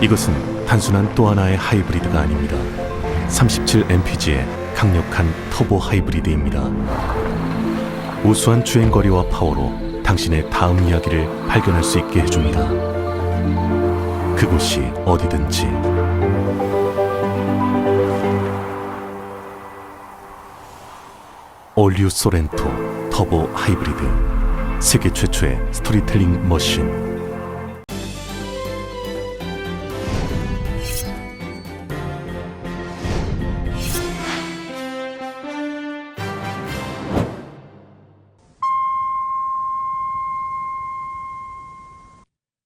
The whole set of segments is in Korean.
이것은 단순한 또 하나의 하이브리드가 아닙니다. 37mpg의 강력한 터보 하이브리드입니다. 우수한 주행거리와 파워로 당신의 다음 이야기를 발견할 수 있게 해줍니다. 그곳이 어디든지. 올류 소렌토 터보 하이브리드, 세계 최초의 스토리텔링 머신.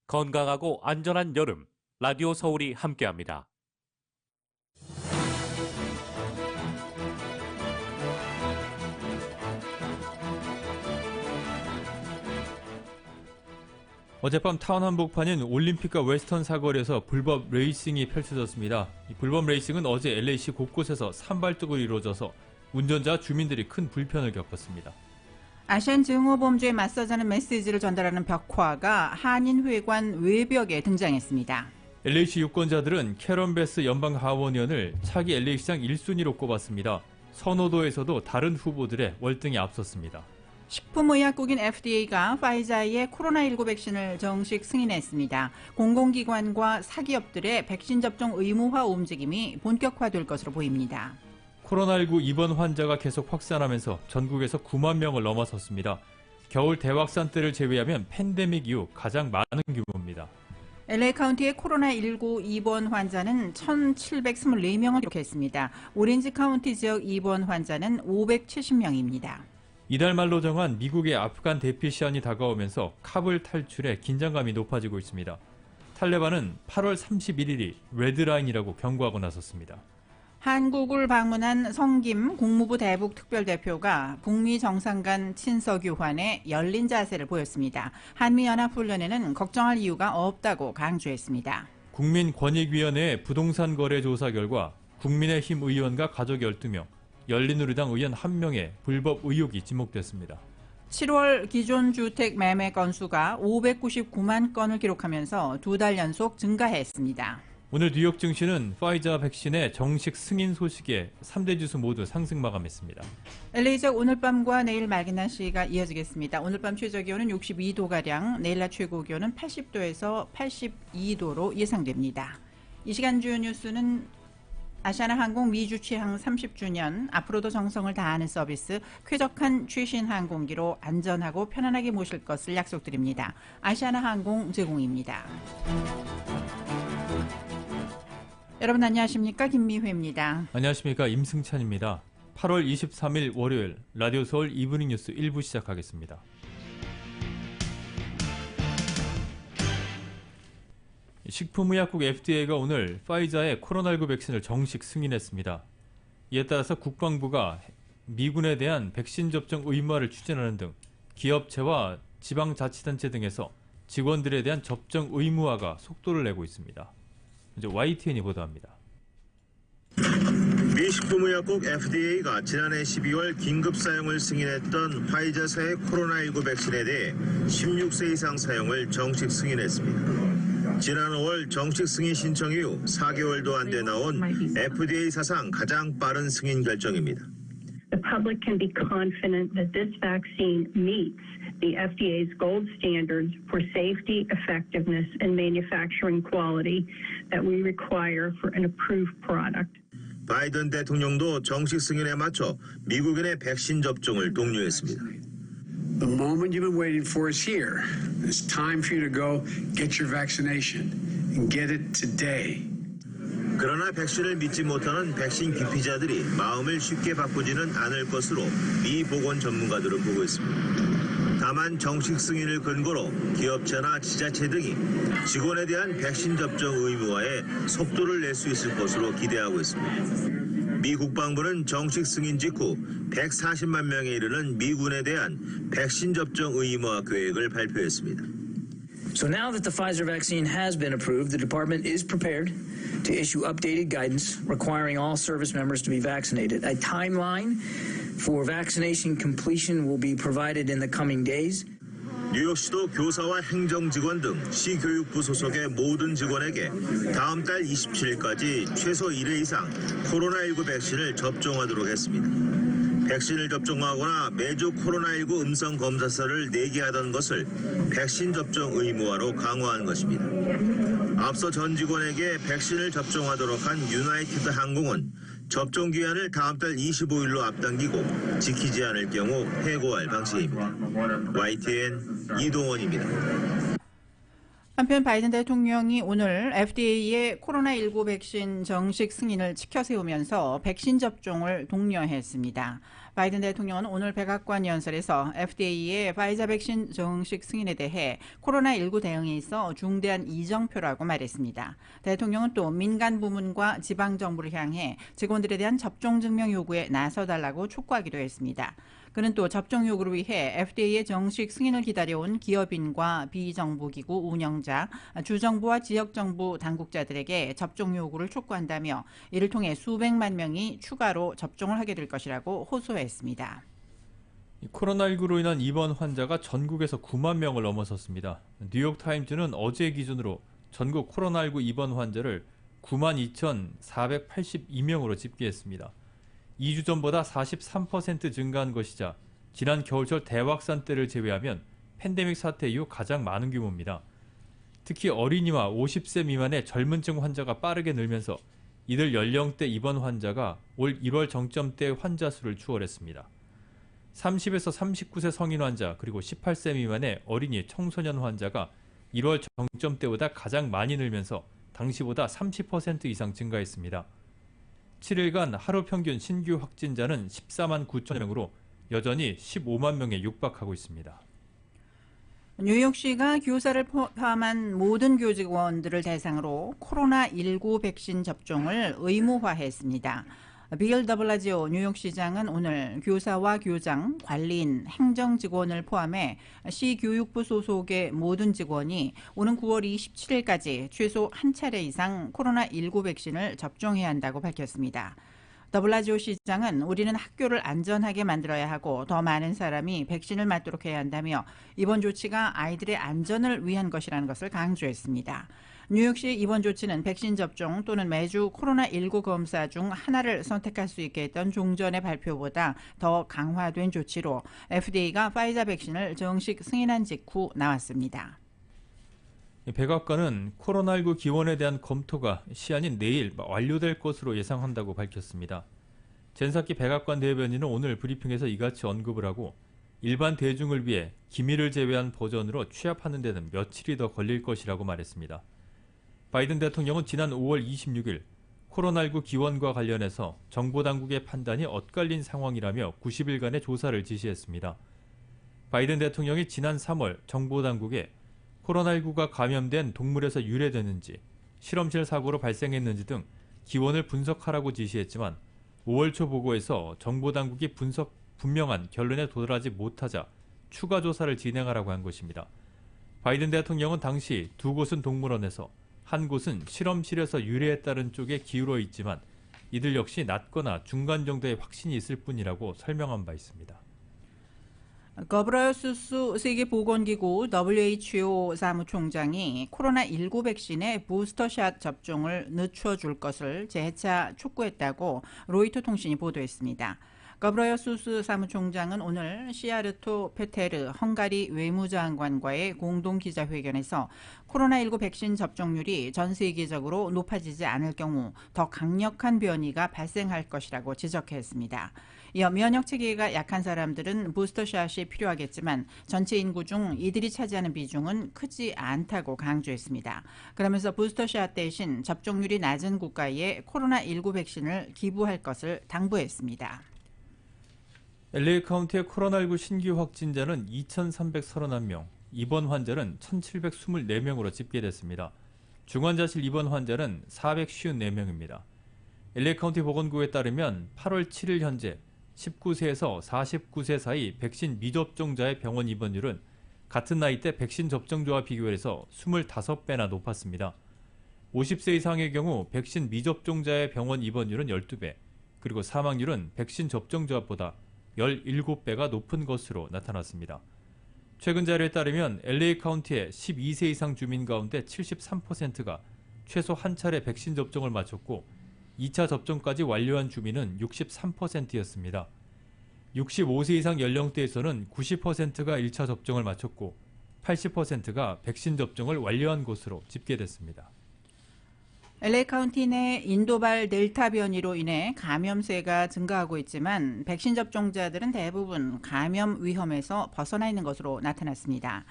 건강하고 안전한 여름, 라디오 서울이 함께합니다. 어젯밤 타운 한복판인 올림픽과 웨스턴 사거리에서 불법 레이싱이 펼쳐졌습니다. 이 불법 레이싱은 어제 LA시 곳곳에서 산발적으로 이루어져서 운전자, 주민들이 큰 불편을 겪었습니다. 아시안 증오범죄에 맞서자는 메시지를 전달하는 벽화가 한인회관 외벽에 등장했습니다. LA시 유권자들은 캐런 베스 연방하원의원을 차기 LA시장 1순위로 꼽았습니다. 선호도에서도 다른 후보들의 월등히 앞섰습니다. 식품의약국인 FDA가 파이자의 코로나19 백신을 정식 승인했습니다. 공공기관과 사기업들의 백신 접종 의무화 움직임이 본격화될 것으로 보입니다. 코로나19 입원 환자가 계속 확산하면서 전국에서 9만 명을 넘어섰습니다. 겨울 대확산 때를 제외하면 팬데믹 이후 가장 많은 규모입니다. LA 카운티의 코로나19 입원 환자는 1,724명을 기록했습니다. 오렌지 카운티 지역 입원 환자는 570명입니다. 이달 말로 정한 미국의 아프간 대피 시한이 다가오면서 카불 탈출에 긴장감이 높아지고 있습니다. 탈레반은 8월 31일이 레드라인이라고 경고하고 나섰습니다. 한국을 방문한 성김 국무부 대북 특별대표가 북미 정상 간 친서교환에 열린 자세를 보였습니다. 한미연합훈련에는 걱정할 이유가 없다고 강조했습니다. 국민권익위원회 부동산 거래 조사 결과 국민의힘 의원과 가족 12명, 열린우리당 의원 1명의 불법 의혹이 지목됐습니다. 7월 기존 주택 매매 건수가 599만 건을 기록하면서 2달 연속 증가했습니다. 오늘 뉴욕 증시는 파이자 백신의 정식 승인 소식에 3대 지수 모두 상승 마감했습니다. LA 지역 오늘 밤과 내일 맑은 날씨가 이어지겠습니다. 오늘 밤 최저기온은 62도가량, 내일 낮 최고기온은 80도에서 82도로 예상됩니다. 이 시간 주요 뉴스는 아시아나항공 미주 취항 30주년, 앞으로도 정성을 다하는 서비스, 쾌적한 최신 항공기로 안전하고 편안하게 모실 것을 약속드립니다. 아시아나항공 제공입니다. 여러분 안녕하십니까? 김미회입니다. 안녕하십니까? 임승찬입니다. 8월 23일 월요일 라디오 서울 이브닝 뉴스 1부 시작하겠습니다. 식품의약국 FDA가 오늘 파이자의 코로나19 백신을 정식 승인했습니다. 이에 따라서 국방부가 미군에 대한 백신 접종 의무화를 추진하는 등 기업체와 지방자치단체 등에서 직원들에 대한 접종 의무화가 속도를 내고 있습니다. 이제 YTN이 보도합니다. 미 식품의약국 FDA가 지난해 12월 긴급 사용을 승인했던 화이자사의 코로나19 백신에 대해 16세 이상 사용을 정식 승인했습니다. 지난 5월 정식 승인 신청 이후 4개월도 안 돼 나온 FDA 사상 가장 빠른 승인 결정입니다. The public can be confident that this vaccine meets the FDA's gold standards for safety, effectiveness, and manufacturing quality that we require for an approved product. 바이든 대통령도 정식 승인에 맞춰 미국인의 백신 접종을 독려했습니다. The moment you've been waiting for is here. It's time for you to go get your vaccination and get it today. 그러나 백신을 믿지 못하는 백신 기피자들이 마음을 쉽게 바꾸지는 않을 것으로 미 보건 전문가들은 보고 있습니다. 다만 정식 승인을 근거로 기업체나 지자체 등이 직원에 대한 백신 접종 의무화에 속도를 낼 수 있을 것으로 기대하고 있습니다. 미 국방부는 정식 승인 직후 140만 명에 이르는 미군에 대한 백신 접종 의무화 계획을 발표했습니다. So now that the Pfizer vaccine has been approved, the department is prepared to issue updated guidance requiring all service members to be vaccinated. A timeline for vaccination completion will be provided in the coming days. 뉴욕시도 교사와 행정직원 등 시교육부 소속의 모든 직원에게 다음 달 27일까지 최소 1회 이상 코로나19 백신을 접종하도록 했습니다. 백신을 접종하거나 매주 코로나19 음성 검사서를 내게 하던 것을 백신 접종 의무화로 강화한 것입니다. 앞서 전 직원에게 백신을 접종하도록 한 유나이티드 항공은 접종 기한을 다음 달 25일로 앞당기고 지키지 않을 경우 해고할 방식입니다. YTN 이동원입니다. 한편 바이든 대통령이 오늘 FDA의 코로나19 백신 정식 승인을 지켜 세우면서 백신 접종을 독려했습니다. 바이든 대통령은 오늘 백악관 연설에서 FDA의 파이자 백신 정식 승인에 대해 코로나19 대응에 있어 중대한 이정표라고 말했습니다. 대통령은 또 민간 부문과 지방정부를 향해 직원들에 대한 접종 증명 요구에 나서달라고 촉구하기도 했습니다. 그는 또 접종 요구를 위해 FDA의 정식 승인을 기다려온 기업인과 비정부기구 운영자, 주정부와 지역정부 당국자들에게 접종 요구를 촉구한다며 이를 통해 수백만 명이 추가로 접종을 하게 될 것이라고 호소했습니다. 코로나19로 인한 입원 환자가 전국에서 9만 명을 넘어섰습니다. 뉴욕타임즈는 어제 기준으로 전국 코로나19 입원 환자를 92,482명으로 집계했습니다. 2주 전보다 43% 증가한 것이자 지난 겨울철 대확산 때를 제외하면 팬데믹 사태 이후 가장 많은 규모입니다. 특히 어린이와 50세 미만의 젊은층 환자가 빠르게 늘면서 이들 연령대 입원 환자가 올 1월 정점대 환자 수를 추월했습니다. 30에서 39세 성인 환자 그리고 18세 미만의 어린이 청소년 환자가 1월 정점대보다 가장 많이 늘면서 당시보다 30% 이상 증가했습니다. 7일간 하루 평균 신규 확진자는 14만 9천 명으로 여전히 15만 명에 육박하고 있습니다. 뉴욕시가 교사를 포함한 모든 교직원들을 대상으로 코로나19 백신 접종을 의무화했습니다. 빌 더블라지오 뉴욕시장은 오늘 교사와 교장, 관리인, 행정직원을 포함해 시교육부 소속의 모든 직원이 오는 9월 27일까지 최소 한 차례 이상 코로나19 백신을 접종해야 한다고 밝혔습니다. 더블라지오 시장은 우리는 학교를 안전하게 만들어야 하고 더 많은 사람이 백신을 맞도록 해야 한다며 이번 조치가 아이들의 안전을 위한 것이라는 것을 강조했습니다. 뉴욕시 이번 조치는 백신 접종 또는 매주 코로나19 검사 중 하나를 선택할 수 있게 했던 종전의 발표보다 더 강화된 조치로 FDA가 파이자 백신을 정식 승인한 직후 나왔습니다. 백악관은 코로나19 기원에 대한 검토가 시한인 내일 완료될 것으로 예상한다고 밝혔습니다. 젠사키 백악관 대변인은 오늘 브리핑에서 이같이 언급을 하고 일반 대중을 위해 기밀을 제외한 버전으로 취합하는 데는 며칠이 더 걸릴 것이라고 말했습니다. 바이든 대통령은 지난 5월 26일 코로나19 기원과 관련해서 정보당국의 판단이 엇갈린 상황이라며 90일간의 조사를 지시했습니다. 바이든 대통령이 지난 3월 정보당국에 코로나19가 감염된 동물에서 유래됐는지, 실험실 사고로 발생했는지 등 기원을 분석하라고 지시했지만 5월 초 보고에서 정보당국이 분명한 결론에 도달하지 못하자 추가 조사를 진행하라고 한 것입니다. 바이든 대통령은 당시 두 곳은 동물원에서 한 곳은 실험실에서 유래했다는 쪽에 기울어 있지만 이들 역시 낮거나 중간 정도의 확신이 있을 뿐이라고 설명한 바 있습니다. 거브라요수스 세계보건기구 WHO 사무총장이 코로나19 백신의 부스터샷 접종을 늦춰줄 것을 재차 촉구했다고 로이터 통신이 보도했습니다. 거브라요수스 사무총장은 오늘 시아르토 페테르 헝가리 외무장관과의 공동 기자회견에서 코로나19 백신 접종률이 전 세계적으로 높아지지 않을 경우 더 강력한 변이가 발생할 것이라고 지적했습니다. 이어 면역 체계가 약한 사람들은 부스터샷이 필요하겠지만 전체 인구 중 이들이 차지하는 비중은 크지 않다고 강조했습니다. 그러면서 부스터샷 대신 접종률이 낮은 국가에 코로나19 백신을 기부할 것을 당부했습니다. LA 카운티의 코로나19 신규 확진자는 2,331명, 입원 환자는 1,724명으로 집계됐습니다. 중환자실 입원 환자는 454명입니다. LA 카운티 보건국에 따르면 8월 7일 현재 19세에서 49세 사이 백신 미접종자의 병원 입원율은 같은 나이대 백신 접종자와 비교해서 25배나 높았습니다. 50세 이상의 경우 백신 미접종자의 병원 입원율은 12배, 그리고 사망률은 백신 접종자보다 17배가 높은 것으로 나타났습니다. 최근 자료에 따르면 LA 카운티의 12세 이상 주민 가운데 73%가 최소 한 차례 백신 접종을 마쳤고 2차 접종까지 완료한 주민은 63%였습니다. 65세 이상 연령대에서는 90%가 1차 접종을 마쳤고 80%가 백신 접종을 완료한 것으로 집계됐습니다. LA 카운티 내 인도발 델타 변이로 인해 감염세가 증가하고 있지만 백신 접종자들은 대부분 감염 위험에서 벗어나 있는 것으로 나타났습니다.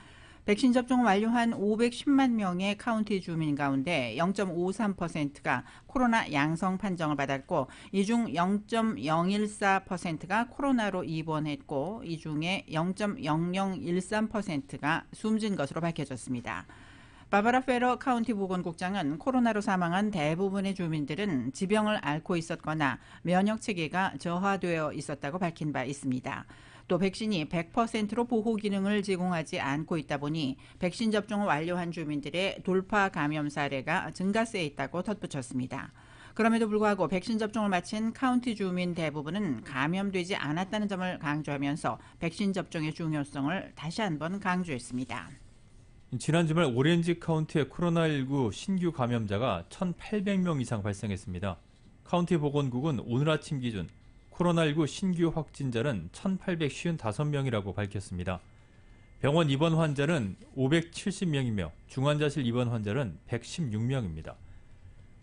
백신 접종을 완료한 510만 명의 카운티 주민 가운데 0.53%가 코로나 양성 판정을 받았고 이 중 0.014%가 코로나로 입원했고 이 중에 0.0013%가 숨진 것으로 밝혀졌습니다. 바바라 페러 카운티 보건국장은 코로나로 사망한 대부분의 주민들은 지병을 앓고 있었거나 면역 체계가 저하되어 있었다고 밝힌 바 있습니다. 또 백신이 100%로 보호 기능을 제공하지 않고 있다 보니 백신 접종을 완료한 주민들의 돌파 감염 사례가 증가세에 있다고 덧붙였습니다. 그럼에도 불구하고 백신 접종을 마친 카운티 주민 대부분은 감염되지 않았다는 점을 강조하면서 백신 접종의 중요성을 다시 한번 강조했습니다. 지난 주말 오렌지 카운티의 코로나19 신규 감염자가 1,800명 이상 발생했습니다. 카운티 보건국은 오늘 아침 기준 코로나19 신규 확진자는 1,855명이라고 밝혔습니다. 병원 입원 환자는 570명이며 중환자실 입원 환자는 116명입니다.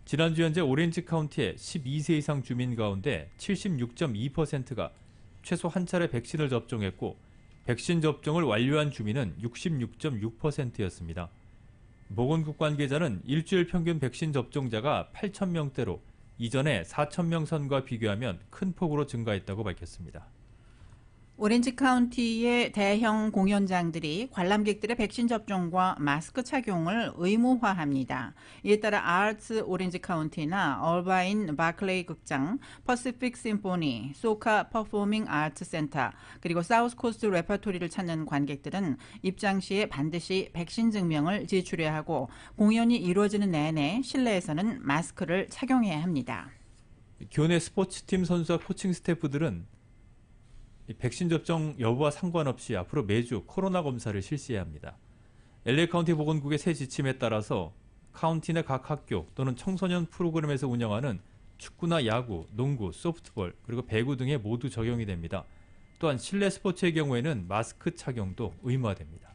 지난주 현재 오렌지 카운티의 12세 이상 주민 가운데 76.2%가 최소 한 차례 백신을 접종했고 백신 접종을 완료한 주민은 66.6%였습니다. 보건국 관계자는 일주일 평균 백신 접종자가 8,000명대로 이전에 4,000명 선과 비교하면 큰 폭으로 증가했다고 밝혔습니다. 오렌지 카운티의 대형 공연장들이 관람객들의 백신 접종과 마스크 착용을 의무화합니다. 이에 따라 아츠 오렌지 카운티나 얼바인 바클레이 극장, 퍼시픽 심포니, 소카 퍼포밍 아트 센터, 그리고 사우스 코스트 레퍼토리를 찾는 관객들은 입장 시에 반드시 백신 증명을 제출해야 하고 공연이 이루어지는 내내 실내에서는 마스크를 착용해야 합니다. 교내 스포츠팀 선수와 코칭 스태프들은 백신 접종 여부와 상관없이 앞으로 매주 코로나 검사를 실시해야 합니다. LA 카운티 보건국의 새 지침에 따라서 카운티 내 각 학교 또는 청소년 프로그램에서 운영하는 축구나 야구, 농구, 소프트볼, 그리고 배구 등에 모두 적용이 됩니다. 또한 실내 스포츠의 경우에는 마스크 착용도 의무화됩니다.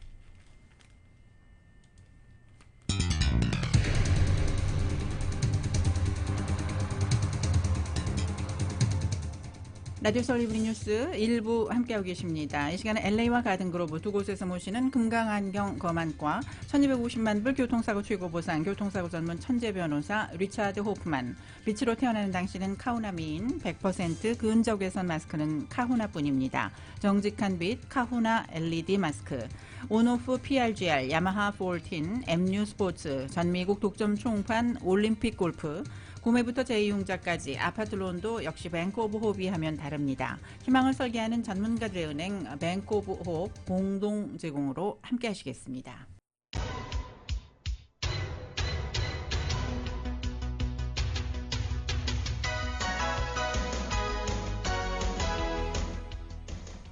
라디오 서울 이브닝 뉴스 1부 함께하고 계십니다. 이 시간은 LA와 가든그로브 두 곳에서 모시는 금강안경 검안과 1250만 불 교통사고 최고보상 교통사고 전문 천재 변호사 리차드 호프만, 빛으로 태어나는 당신은 카후나 미인, 100% 근적외선 마스크는 카후나뿐입니다. 정직한 빛 카후나 LED 마스크, 온오프 PRGR, 야마하 14, MU 스포츠, 전미국 독점 총판 올림픽 골프, 구매부터 재이용자까지 아파트론도 역시 뱅크 오브 호흡이 하면 다릅니다. 희망을 설계하는 전문가들의 은행 뱅크 오브 호흡 공동 제공으로 함께 하시겠습니다.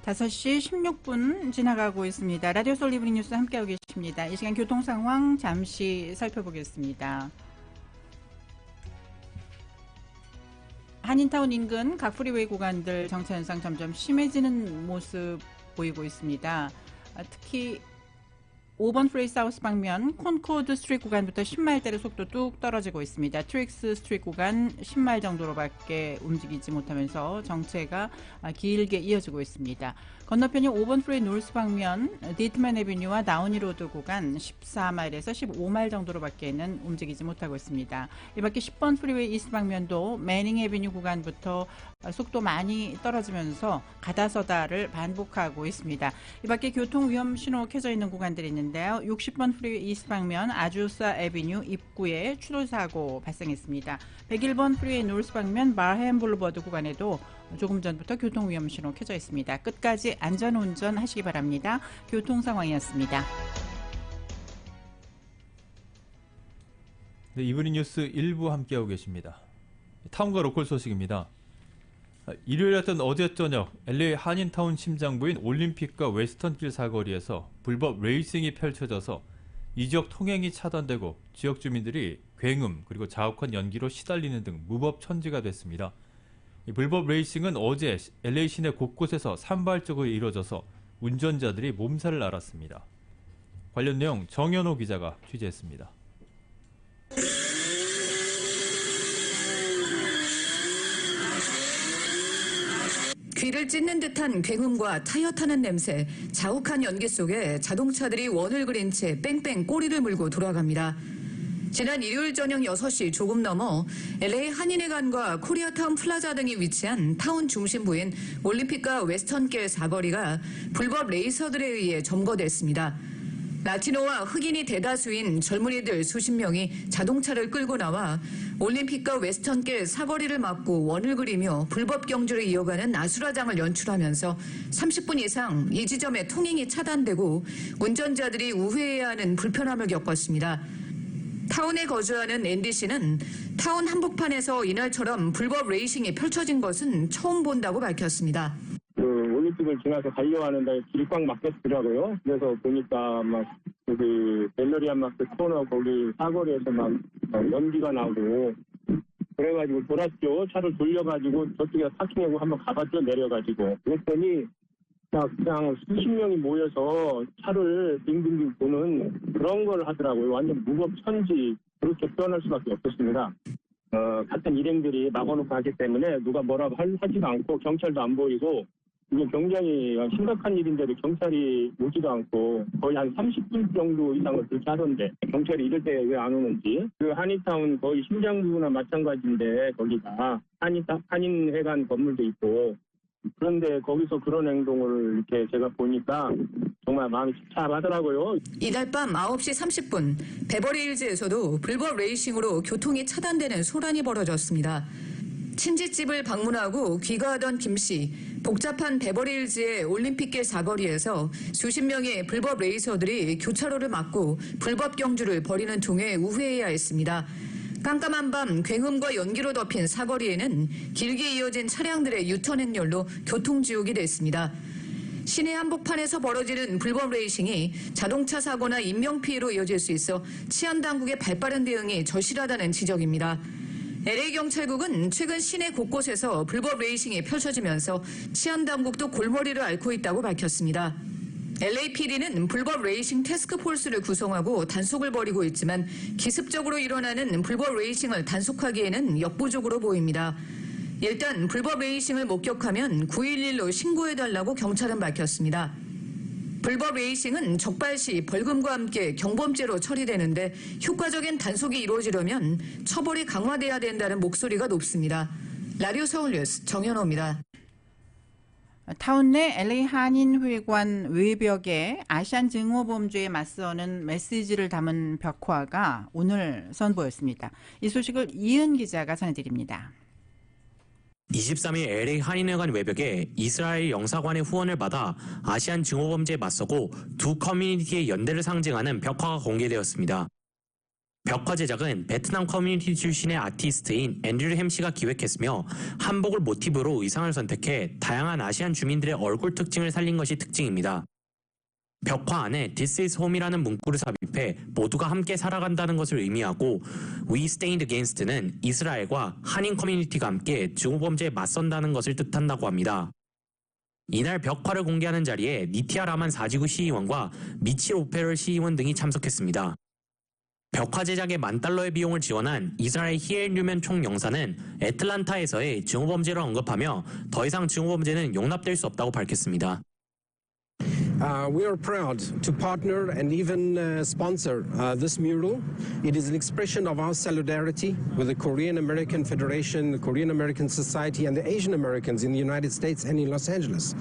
다섯 시 16분 지나가고 있습니다. 라디오 서울 이브닝 뉴스 함께하고 계십니다. 이 시간 교통 상황 잠시 살펴보겠습니다. 한인타운 인근 각 프리웨이 구간들 정체 현상 점점 심해지는 모습 보이고 있습니다. 특히 5번 프레이 사우스 방면 콘코드 스트리트 구간부터 10마일대로 속도 뚝 떨어지고 있습니다. 트릭스 스트리트 구간 10마일 정도로밖에 움직이지 못하면서 정체가 길게 이어지고 있습니다. 건너편이 5번 프레이 노스 방면 디트만 애비뉴와 다우니 로드 구간 14마일에서 15마일 정도로밖에는 움직이지 못하고 있습니다. 이 밖에 10번 프리웨이 이스트 방면도 매닝 애비뉴 구간부터 속도 많이 떨어지면서 가다서다를 반복하고 있습니다. 이 밖에 교통 위험 신호 켜져 있는 구간들이 있는데요. 60번 프리웨이 이스트 방면 아주사 애비뉴 입구에 추돌 사고 발생했습니다. 101번 프리웨이 노스 방면 바햄 블루버드 구간에도 조금 전부터 교통 위험 신호 켜져 있습니다. 끝까지 안전 운전 하시기 바랍니다. 교통 상황이었습니다. 네, 이브닝 뉴스 1부 함께하고 계십니다. 타운과 로컬 소식입니다. 일요일이었던 어제 저녁 LA 한인타운 심장부인 올림픽과 웨스턴길 사거리에서 불법 레이싱이 펼쳐져서 이 지역 통행이 차단되고 지역 주민들이 굉음 그리고 자욱한 연기로 시달리는 등 무법천지가 됐습니다. 이 불법 레이싱은 어제 LA 시내 곳곳에서 산발적으로 이뤄져서 운전자들이 몸살을 앓았습니다. 관련 내용 정현호 기자가 취재했습니다. 귀를 찢는 듯한 굉음과 타이어 타는 냄새, 자욱한 연기 속에 자동차들이 원을 그린 채 뺑뺑 꼬리를 물고 돌아갑니다. 지난 일요일 저녁 6시 조금 넘어 LA 한인회관과 코리아타운 플라자 등이 위치한 타운 중심부인 올림픽과 웨스턴길 사거리가 불법 레이서들에 의해 점거됐습니다. 라티노와 흑인이 대다수인 젊은이들 수십 명이 자동차를 끌고 나와 올림픽과 웨스턴길 사거리를 막고 원을 그리며 불법 경주를 이어가는 아수라장을 연출하면서 30분 이상 이 지점의 통행이 차단되고 운전자들이 우회해야 하는 불편함을 겪었습니다. 타운에 거주하는 앤디 씨는 타운 한복판에서 이날처럼 불법 레이싱이 펼쳐진 것은 처음 본다고 밝혔습니다. 올림픽을 지나서 달려가는데 길이 꽉 막혔더라고요. 그래서 보니까 막 여기 벨러리안 마트 코너 거기 사거리에서 막 연기가 나고 그래가지고 돌았죠. 차를 돌려가지고 저쪽에 파킹하고 한번 가봤죠. 내려가지고 그랬더니 그냥 수십 명이 모여서 차를 빙빙빙 도는 그런 걸 하더라고요. 완전 무법천지 그렇게 표현할 수밖에 없었습니다. 같은 일행들이 막아놓고 하기 때문에 누가 뭐라고 하지도 않고 경찰도 안 보이고 이게 굉장히 심각한 일인데도 경찰이 오지도 않고 거의 한 30분 정도 이상을 그렇게 하던데 경찰이 이럴 때 왜 안 오는지. 그 한인타운 거의 심장부나 마찬가지인데 거기가 한인회관 건물도 있고 그런데 거기서 그런 행동을 이렇게 제가 보니까 정말 마음이 찝찝하더라고요. 이날 밤 9시 30분 베버리힐즈에서도 불법 레이싱으로 교통이 차단되는 소란이 벌어졌습니다. 친지집을 방문하고 귀가하던 김 씨, 복잡한 베버리힐즈의 올림픽길 사거리에서 수십 명의 불법 레이서들이 교차로를 막고 불법 경주를 벌이는 통에 우회해야 했습니다. 깜깜한 밤 굉음과 연기로 덮인 사거리에는 길게 이어진 차량들의 유턴 행렬로 교통지옥이 됐습니다. 시내 한복판에서 벌어지는 불법 레이싱이 자동차 사고나 인명피해로 이어질 수 있어 치안당국의 발빠른 대응이 절실하다는 지적입니다. LA경찰국은 최근 시내 곳곳에서 불법 레이싱이 펼쳐지면서 치안당국도 골머리를 앓고 있다고 밝혔습니다. LAPD는 불법 레이싱 태스크포스를 구성하고 단속을 벌이고 있지만 기습적으로 일어나는 불법 레이싱을 단속하기에는 역부족으로 보입니다. 일단 불법 레이싱을 목격하면 911로 신고해달라고 경찰은 밝혔습니다. 불법 레이싱은 적발 시 벌금과 함께 경범죄로 처리되는데 효과적인 단속이 이루어지려면 처벌이 강화돼야 된다는 목소리가 높습니다. 라디오 서울뉴스 정현호입니다. 타운 내 LA 한인회관 외벽에 아시안 증오범죄에 맞서는 메시지를 담은 벽화가 오늘 선보였습니다. 이 소식을 이은 기자가 전해드립니다. 23일 LA 한인회관 외벽에 이스라엘 영사관의 후원을 받아 아시안 증오범죄에 맞서고 두 커뮤니티의 연대를 상징하는 벽화가 공개되었습니다. 벽화 제작은 베트남 커뮤니티 출신의 아티스트인 앤드류 햄씨가 기획했으며 한복을 모티브로 의상을 선택해 다양한 아시안 주민들의 얼굴 특징을 살린 것이 특징입니다. 벽화 안에 This is home이라는 문구를 삽입해 모두가 함께 살아간다는 것을 의미하고 We stand against는 이스라엘과 한인 커뮤니티가 함께 증오범죄에 맞선다는 것을 뜻한다고 합니다. 이날 벽화를 공개하는 자리에 니티아 라만 사지구 시의원과 미칠 오페럴 시의원 등이 참석했습니다. 벽화 제작에 $10,000의 비용을 지원한 이스라엘 히엘 뉴면 총영사는 애틀란타에서의 증오범죄를 언급하며 더 이상 증오범죄는 용납될 수 없다고 밝혔습니다. We are proud to partner and even sponsor this mural. It is an expression of our solidarity with the Korean American Federation, the Korean American Society, and the Asian Americans in the United States and in Los Angeles.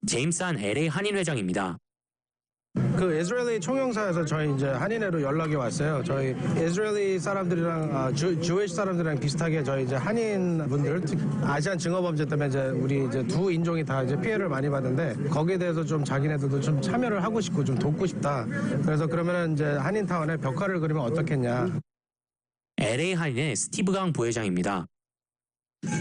제임스 한 LA 한인 회장입니다. 그 이스라엘리 총영사에서 저희 이제 한인회로 연락이 왔어요. 저희 이스라엘리 사람들이랑 주위시 사람들이랑 비슷하게 저희 이제 한인 분들 아시안 증오범죄 때문에 이제 우리 이제 두 인종이 다 이제 피해를 많이 받는데 거기에 대해서 좀 자기네들도 좀 참여를 하고 싶고 좀 돕고 싶다. 그래서 그러면은 이제 한인타운에 벽화를 그리면 어떻겠냐. LA 한인의 스티브 강 부회장입니다.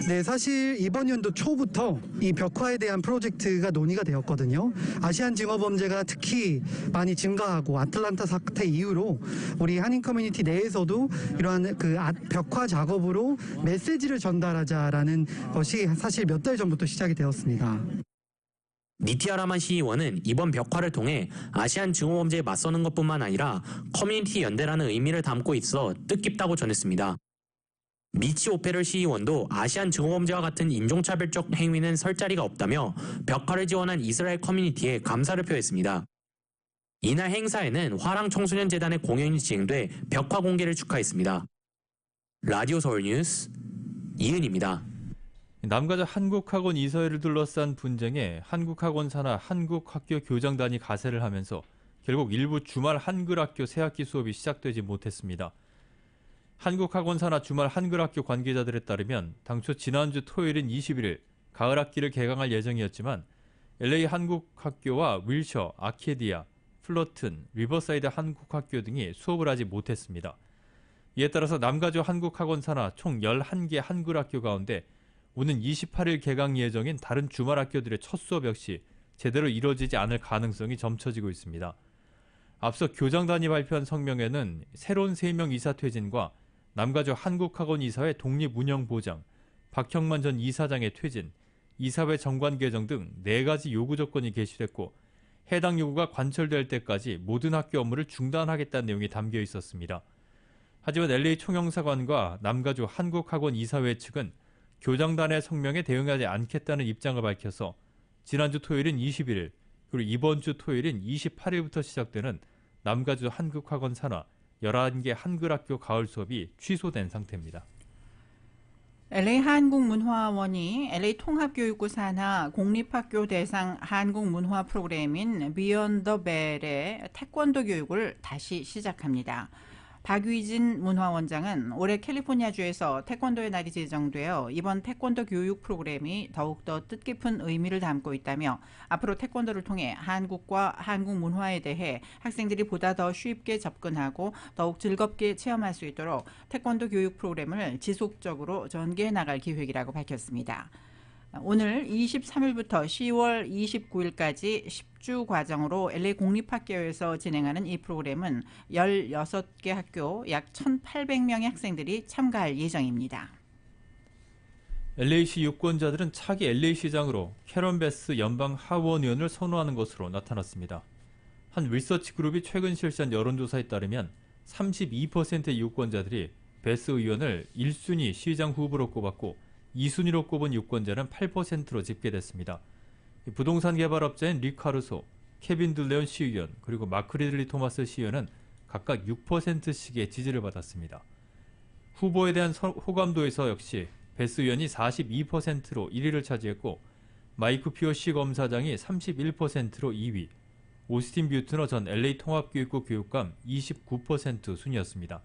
네, 사실 이번 연도 초부터 이 벽화에 대한 프로젝트가 논의가 되었거든요. 아시안 증오 범죄가 특히 많이 증가하고 아틀란타 사태 이후로 우리 한인 커뮤니티 내에서도 이러한 벽화 작업으로 메시지를 전달하자라는 것이 사실 몇 달 전부터 시작이 되었습니다. 니티아 라만 시의원은 이번 벽화를 통해 아시안 증오범죄에 맞서는 것뿐만 아니라 커뮤니티 연대라는 의미를 담고 있어 뜻깊다고 전했습니다. 미치 오페럴 시의원도 아시안 증오범죄와 같은 인종차별적 행위는 설 자리가 없다며 벽화를 지원한 이스라엘 커뮤니티에 감사를 표했습니다. 이날 행사에는 화랑 청소년 재단의 공연이 진행돼 벽화 공개를 축하했습니다. 라디오 서울 뉴스 이은입니다. 남가주 한국학원 이사회를 둘러싼 분쟁에 한국학원 산하 한국학교 교장단이 가세를 하면서 결국 일부 주말 한글학교 새학기 수업이 시작되지 못했습니다. 한국학원 산하 주말 한글학교 관계자들에 따르면 당초 지난주 토요일인 21일 가을학기를 개강할 예정이었지만 LA 한국학교와 윌셔, 아케디아, 플러튼, 리버사이드 한국학교 등이 수업을 하지 못했습니다. 이에 따라서 남가주 한국학원 산하 총 11개 한글학교 가운데 오는 28일 개강 예정인 다른 주말 학교들의 첫 수업 역시 제대로 이뤄지지 않을 가능성이 점쳐지고 있습니다. 앞서 교장단이 발표한 성명에는 새로운 3명 이사 퇴진과 남가주 한국학원 이사회 독립운영 보장, 박형만 전 이사장의 퇴진, 이사회 정관 개정 등 4가지 요구 조건이 게시됐고 해당 요구가 관철될 때까지 모든 학교 업무를 중단하겠다는 내용이 담겨 있었습니다. 하지만 LA 총영사관과 남가주 한국학원 이사회 측은 교장단의 성명에 대응하지 않겠다는 입장을 밝혀서 지난주 토요일인 21일 그리고 이번 주 토요일인 28일부터 시작되는 남가주 한국학원 산하 11개 한글학교 가을 수업이 취소된 상태입니다. LA 한국문화원이 LA 통합교육부 산하 공립학교 대상 한국문화 프로그램인 비욘드 더 벨의 태권도 교육을 다시 시작합니다. 박위진 문화원장은 올해 캘리포니아주에서 태권도의 날이 제정되어 이번 태권도 교육 프로그램이 더욱더 뜻깊은 의미를 담고 있다며 앞으로 태권도를 통해 한국과 한국 문화에 대해 학생들이 보다 더 쉽게 접근하고 더욱 즐겁게 체험할 수 있도록 태권도 교육 프로그램을 지속적으로 전개해 나갈 계획이라고 밝혔습니다. 오늘 23일부터 10월 29일까지 10주 과정으로 LA 공립학교에서 진행하는 이 프로그램은 16개 학교 약 1,800명의 학생들이 참가할 예정입니다. LA시 유권자들은 차기 LA시장으로 캐런 베스 연방 하원 의원을 선호하는 것으로 나타났습니다. 한 리서치 그룹이 최근 실시한 여론조사에 따르면 32%의 유권자들이 베스 의원을 1순위 시장 후보로 꼽았고 2순위로 꼽은 유권자는 8%로 집계됐습니다. 부동산 개발업자인 리 카루소, 케빈 들레온 시의원 그리고 마크 리들리 토마스 시의원은 각각 6%씩의 지지를 받았습니다. 후보에 대한 호감도에서 역시 베스 의원이 42%로 1위를 차지했고 마이크 피어 시 검사장이 31%로 2위, 오스틴 뷰트너 전 LA 통합교육부 교육감 29% 순이었습니다.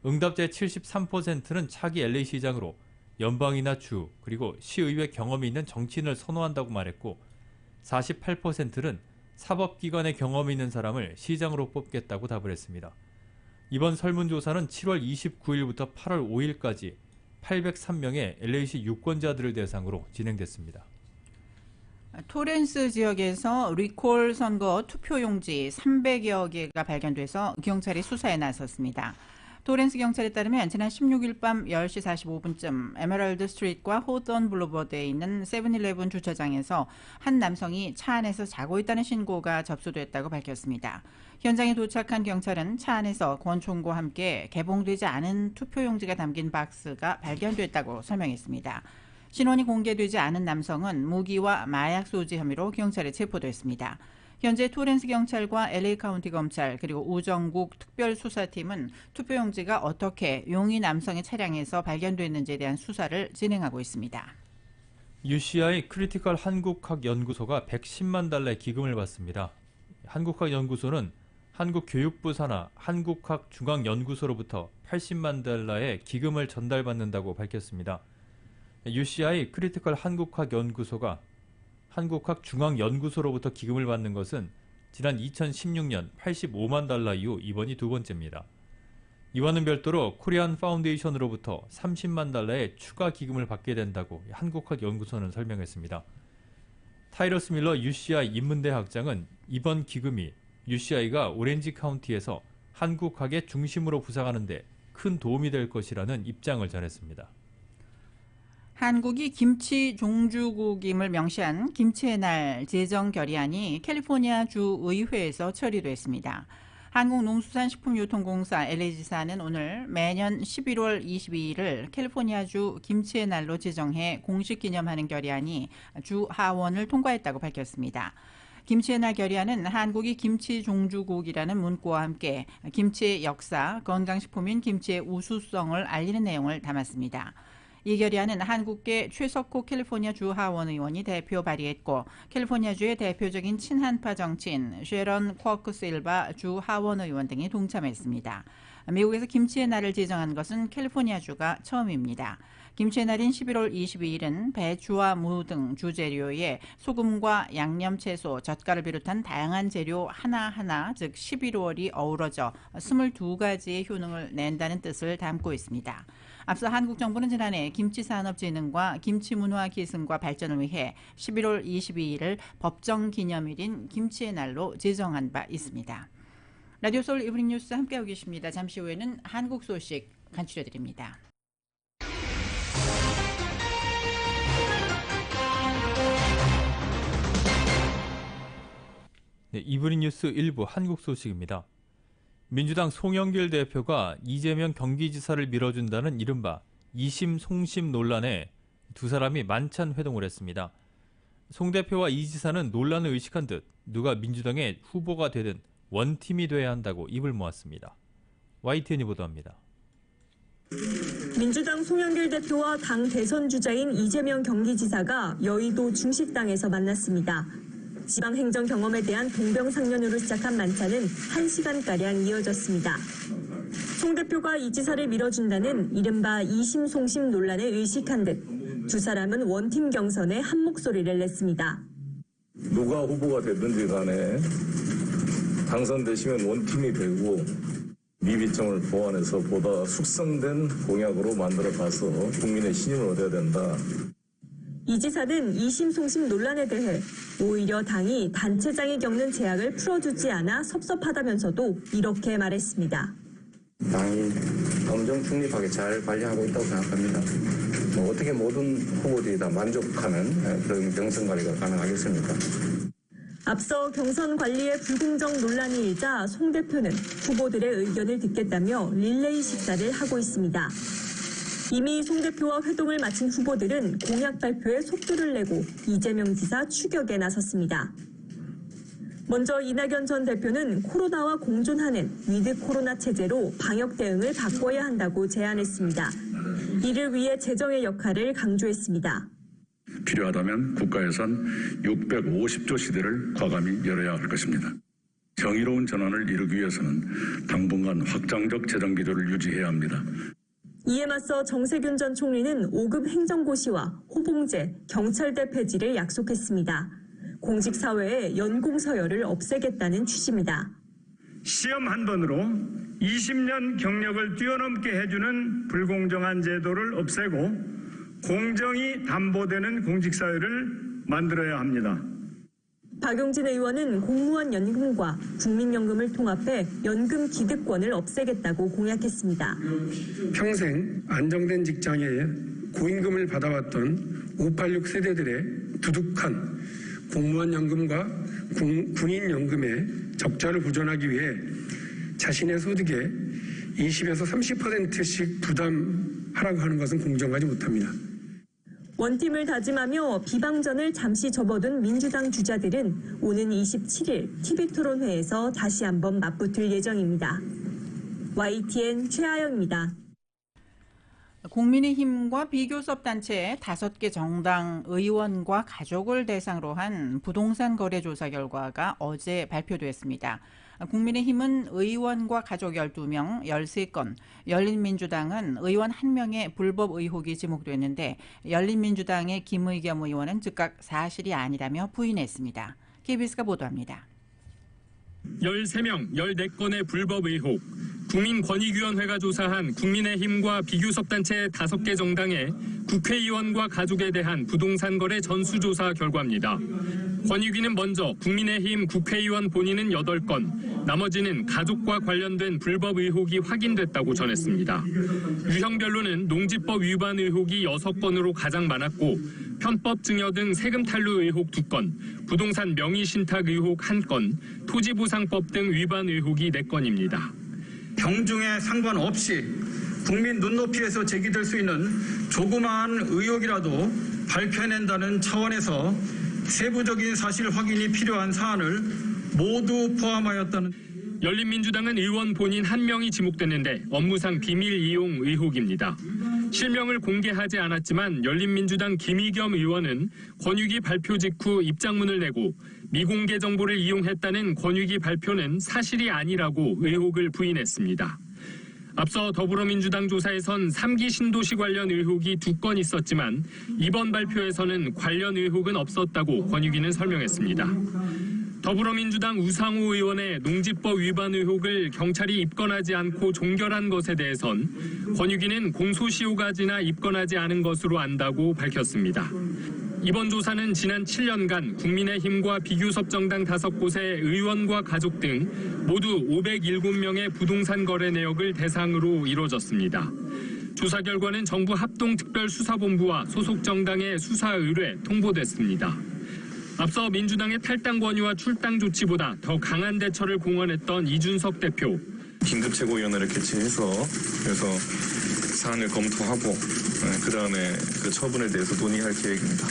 응답자의 73%는 차기 LA시장으로 연방이나 주 그리고 시의회 경험이 있는 정치인을 선호한다고 말했고 48%는 사법기관의 경험이 있는 사람을 시장으로 뽑겠다고 답을 했습니다. 이번 설문조사는 7월 29일부터 8월 5일까지 803명의 LA시 유권자들을 대상으로 진행됐습니다. 토렌스 지역에서 리콜 선거 투표용지 300여 개가 발견돼서 경찰이 수사에 나섰습니다. 토렌스 경찰에 따르면 지난 16일 밤 10시 45분쯤 에메랄드 스트리트과 호던 블루버드에 있는 세븐일레븐 주차장에서 한 남성이 차 안에서 자고 있다는 신고가 접수됐다고 밝혔습니다. 현장에 도착한 경찰은 차 안에서 권총과 함께 개봉되지 않은 투표용지가 담긴 박스가 발견됐다고 설명했습니다. 신원이 공개되지 않은 남성은 무기와 마약 소지 혐의로 경찰에 체포됐습니다. 현재 토렌스 경찰과 LA 카운티 검찰 그리고 우정국 특별수사팀은 투표용지가 어떻게 용의 남성의 차량에서 발견됐는지에 대한 수사를 진행하고 있습니다. UCI 크리티컬 한국학 연구소가 110만 달러의 기금을 받습니다. 한국학 연구소는 한국교육부 산하 한국학 중앙연구소로부터 80만 달러의 기금을 전달받는다고 밝혔습니다. UCI 크리티컬 한국학 연구소가 한국학 중앙연구소로부터 기금을 받는 것은 지난 2016년 85만 달러 이후 이번이 두 번째입니다. 이와는 별도로 코리안 파운데이션으로부터 30만 달러의 추가 기금을 받게 된다고 한국학 연구소는 설명했습니다. 타이러스 밀러 UCI 인문대 학장은 이번 기금이 UCI가 오렌지 카운티에서 한국학의 중심으로 부상하는 데 큰 도움이 될 것이라는 입장을 전했습니다. 한국이 김치 종주국임을 명시한 김치의 날 제정 결의안이 캘리포니아 주 의회에서 처리됐습니다. 한국농수산식품유통공사 LA지사는 오늘 매년 11월 22일을 캘리포니아주 김치의 날로 제정해 공식 기념하는 결의안이 주 하원을 통과했다고 밝혔습니다. 김치의 날 결의안은 한국이 김치 종주국이라는 문구와 함께 김치의 역사, 건강식품인 김치의 우수성을 알리는 내용을 담았습니다. 이 결의안은 한국계 최석호 캘리포니아 주 하원 의원이 대표 발의했고 캘리포니아주의 대표적인 친한파 정치인 쉐런 쿼크 실바 주 하원 의원 등이 동참했습니다. 미국에서 김치의 날을 제정한 것은 캘리포니아주가 처음입니다. 김치의 날인 11월 22일은 배추와 무 등 주재료에 소금과 양념 채소, 젓갈을 비롯한 다양한 재료 하나하나 즉 11월이 어우러져 22가지의 효능을 낸다는 뜻을 담고 있습니다. 앞서 한국 정부는 지난해 김치산업진흥과 김치문화 계승과 발전을 위해 11월 22일을 법정기념일인 김치의 날로 제정한 바 있습니다. 라디오 서울 이브닝 뉴스 함께하고 계십니다. 잠시 후에는 한국 소식 간추려드립니다. 네, 이브닝 뉴스 1부 한국 소식입니다. 민주당 송영길 대표가 이재명 경기지사를 밀어준다는 이른바 2심 송심 논란에 두 사람이 만찬 회동을 했습니다. 송 대표와 이 지사는 논란을 의식한 듯 누가 민주당의 후보가 되든 원팀이 돼야 한다고 입을 모았습니다. YTN이 보도합니다. 민주당 송영길 대표와 당 대선 주자인 이재명 경기지사가 여의도 중식당에서 만났습니다. 지방행정 경험에 대한 동병상련으로 시작한 만찬은 1시간가량 이어졌습니다. 송 대표가 이 지사를 밀어준다는 이른바 2심 송심 논란에 의식한 듯 두 사람은 원팀 경선에 한 목소리를 냈습니다. 누가 후보가 되든지 간에 당선되시면 원팀이 되고 미비점을 보완해서 보다 숙성된 공약으로 만들어가서 국민의 신임을 얻어야 된다. 이 지사는 2심 송심 논란에 대해 오히려 당이 단체장이 겪는 제약을 풀어주지 않아 섭섭하다면서도 이렇게 말했습니다. 당이 엄정 중립하게 잘 관리하고 있다고 생각합니다. 어떻게 모든 후보들이 다 만족하는 그런 경선 관리가 가능하겠습니까? 앞서 경선 관리의 불공정 논란이 일자 송 대표는 후보들의 의견을 듣겠다며 릴레이 식사를 하고 있습니다. 이미 송 대표와 회동을 마친 후보들은 공약 발표에 속도를 내고 이재명 지사 추격에 나섰습니다. 먼저 이낙연 전 대표는 코로나와 공존하는 위드 코로나 체제로 방역 대응을 바꿔야 한다고 제안했습니다. 이를 위해 재정의 역할을 강조했습니다. 필요하다면 국가예산 650조 시대를 과감히 열어야 할 것입니다. 정의로운 전환을 이루기 위해서는 당분간 확장적 재정 기조를 유지해야 합니다. 이에 맞서 정세균 전 총리는 5급 행정고시와 호봉제, 경찰대 폐지를 약속했습니다. 공직사회의 연공서열을 없애겠다는 취지입니다. 시험 한 번으로 20년 경력을 뛰어넘게 해주는 불공정한 제도를 없애고 공정이 담보되는 공직사회를 만들어야 합니다. 박용진 의원은 공무원 연금과 국민연금을 통합해 연금 기득권을 없애겠다고 공약했습니다. 평생 안정된 직장에 고임금을 받아왔던 586 세대들의 두둑한 공무원 연금과 군인 연금의 적자를 보전하기 위해 자신의 소득의 20에서 30%씩 부담하라고 하는 것은 공정하지 못합니다. 원팀을 다짐하며 비방전을 잠시 접어둔 민주당 주자들은 오는 27일 TV토론회에서 다시 한번 맞붙을 예정입니다. YTN 최하영입니다. 국민의힘과 비교섭단체 5개 정당 의원과 가족을 대상으로 한 부동산 거래 조사 결과가 어제 발표됐습니다. 국민의힘은 의원과 가족 12명, 13건, 열린민주당은 의원 1명의 불법 의혹이 지목됐는데 열린민주당의 김의겸 의원은 즉각 사실이 아니라며 부인했습니다. KBS가 보도합니다. 13명 14건의 불법 의혹, 국민권익위원회가 조사한 국민의힘과 비교섭단체 5개 정당의 국회의원과 가족에 대한 부동산 거래 전수조사 결과입니다. 권익위는 먼저 국민의힘 국회의원 본인은 8건, 나머지는 가족과 관련된 불법 의혹이 확인됐다고 전했습니다. 유형별로는 농지법 위반 의혹이 6건으로 가장 많았고 편법 증여 등 세금 탈루 의혹 2건, 부동산 명의신탁 의혹 1건, 토지보상법 등 위반 의혹이 4건입니다. 경중에 상관없이 국민 눈높이에서 제기될 수 있는 조그마한 의혹이라도 밝혀낸다는 차원에서 세부적인 사실 확인이 필요한 사안을 모두 포함하였다는. 열린민주당은 의원 본인 1명이 지목됐는데 업무상 비밀 이용 의혹입니다. 실명을 공개하지 않았지만 열린민주당 김의겸 의원은 권익위 발표 직후 입장문을 내고 미공개 정보를 이용했다는 권익위 발표는 사실이 아니라고 의혹을 부인했습니다. 앞서 더불어민주당 조사에선 3기 신도시 관련 의혹이 2건 있었지만 이번 발표에서는 관련 의혹은 없었다고 권익위는 설명했습니다. 더불어민주당 우상호 의원의 농지법 위반 의혹을 경찰이 입건하지 않고 종결한 것에 대해선 권익위는 공소시효가 지나 입건하지 않은 것으로 안다고 밝혔습니다. 이번 조사는 지난 7년간 국민의힘과 비교섭 정당 5곳의 의원과 가족 등 모두 507명의 부동산 거래 내역을 대상으로 이뤄졌습니다. 조사 결과는 정부 합동특별수사본부와 소속 정당의 수사 의뢰 통보됐습니다. 앞서 민주당의 탈당 권유와 출당 조치보다 더 강한 대처를 공언했던 이준석 대표. 긴급 최고위원회를 개최해서 그래서 사안을 검토하고 그다음에 그 처분에 대해서 논의할 계획입니다.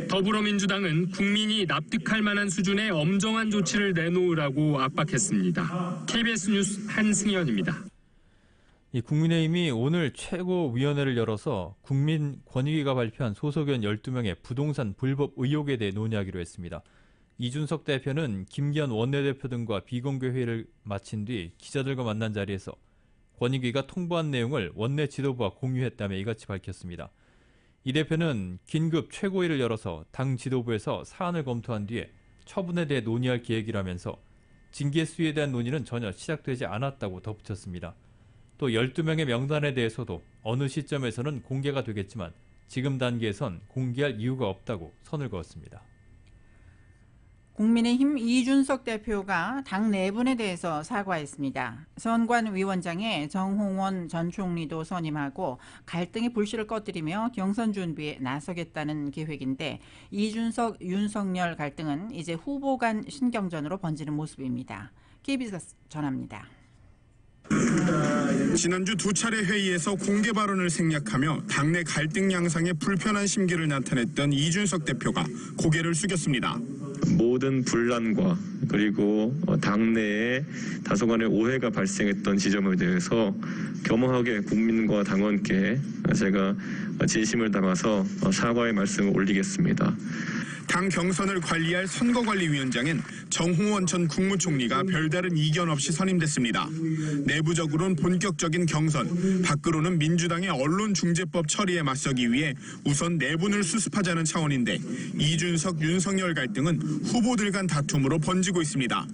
더불어민주당은 국민이 납득할 만한 수준의 엄정한 조치를 내놓으라고 압박했습니다. KBS 뉴스 한승현입니다. 이 국민의힘이 오늘 최고위원회를 열어서 국민권익위가 발표한 소속의원 12명의 부동산 불법 의혹에 대해 논의하기로 했습니다. 이준석 대표는 김기현 원내대표 등과 비공개 회의를 마친 뒤 기자들과 만난 자리에서 권익위가 통보한 내용을 원내 지도부와 공유했다며 이같이 밝혔습니다. 이 대표는 긴급 최고위를 열어서 당 지도부에서 사안을 검토한 뒤에 처분에 대해 논의할 계획이라면서 징계 수위에 대한 논의는 전혀 시작되지 않았다고 덧붙였습니다. 또 12명의 명단에 대해서도 어느 시점에서는 공개가 되겠지만 지금 단계에선 공개할 이유가 없다고 선을 그었습니다. 국민의힘 이준석 대표가 당 내분에 대해서 사과했습니다. 선관위원장에 정홍원 전 총리도 선임하고 갈등의 불씨를 꺼뜨리며 경선 준비에 나서겠다는 계획인데 이준석, 윤석열 갈등은 이제 후보 간 신경전으로 번지는 모습입니다. KBS가 전합니다. 지난주 2차례 회의에서 공개 발언을 생략하며 당내 갈등 양상에 불편한 심기를 나타냈던 이준석 대표가 고개를 숙였습니다. 모든 분란과 그리고 당내에 다소간의 오해가 발생했던 지점에 대해서 겸허하게 국민과 당원께 제가 진심을 담아서 사과의 말씀을 올리겠습니다. 당 경선을 관리할 선거관리위원장엔 정홍원 전 국무총리가 별다른 이견 없이 선임됐습니다. 내부적으로는 본격적인 경선, 밖으로는 민주당의 언론중재법 처리에 맞서기 위해 우선 내분을 수습하자는 차원인데 이준석, 윤석열 갈등은 후보들 간 다툼으로 번지고 있습니다.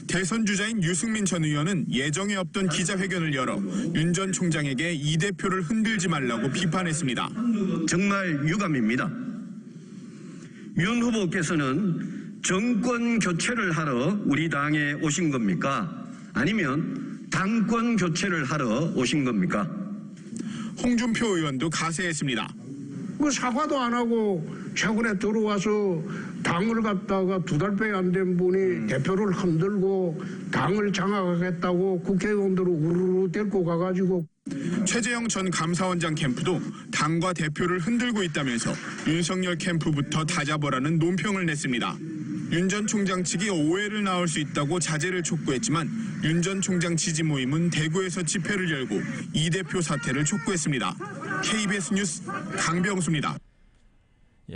대선 주자인 유승민 전 의원은 예정에 없던 기자회견을 열어 윤 전 총장에게 이 대표를 흔들지 말라고 비판했습니다. 정말 유감입니다. 윤 후보께서는 정권 교체를 하러 우리 당에 오신 겁니까? 아니면 당권 교체를 하러 오신 겁니까? 홍준표 의원도 가세했습니다. 그 사과도 안 하고 최근에 들어와서 당을 갖다가 2달밖에 안 된 분이 대표를 흔들고 당을 장악하겠다고 국회의원들을 우르르 데리고 가가지고. 최재형 전 감사원장 캠프도 당과 대표를 흔들고 있다면서 윤석열 캠프부터 다잡으라는 논평을 냈습니다. 윤 전 총장 측이 오해를 낳을 수 있다고 자제를 촉구했지만 윤 전 총장 지지 모임은 대구에서 집회를 열고 이 대표 사퇴를 촉구했습니다. KBS 뉴스 강병수입니다.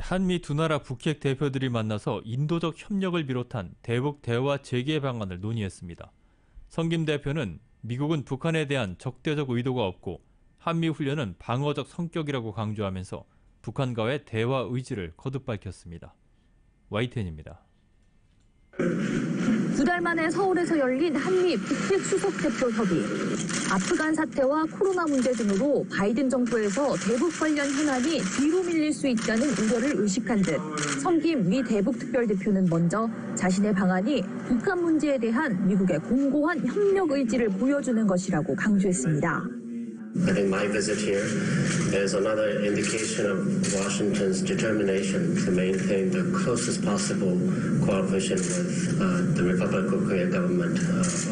한미 두 나라 북핵 대표들이 만나서 인도적 협력을 비롯한 대북 대화 재개 방안을 논의했습니다. 성김 대표는 미국은 북한에 대한 적대적 의도가 없고 한미 훈련은 방어적 성격이라고 강조하면서 북한과의 대화 의지를 거듭 밝혔습니다. YTN입니다. The 2달 만에 서울에서 열린 한미 북핵 수석 대표 협의. 아프간 사태와 코로나 문제 등으로 바이든 정부에서 대북 관련 현안이 뒤로 밀릴 수 있다는 우려를 의식한 듯 성김 미 대북 특별대표는 먼저 자신의 방안이 북한 문제에 대한 미국의 공고한 협력 의지를 보여주는 것이라고 강조했습니다. I think my visit here is another indication of Washington's determination to maintain the closest possible cooperation with the Republic of Korea government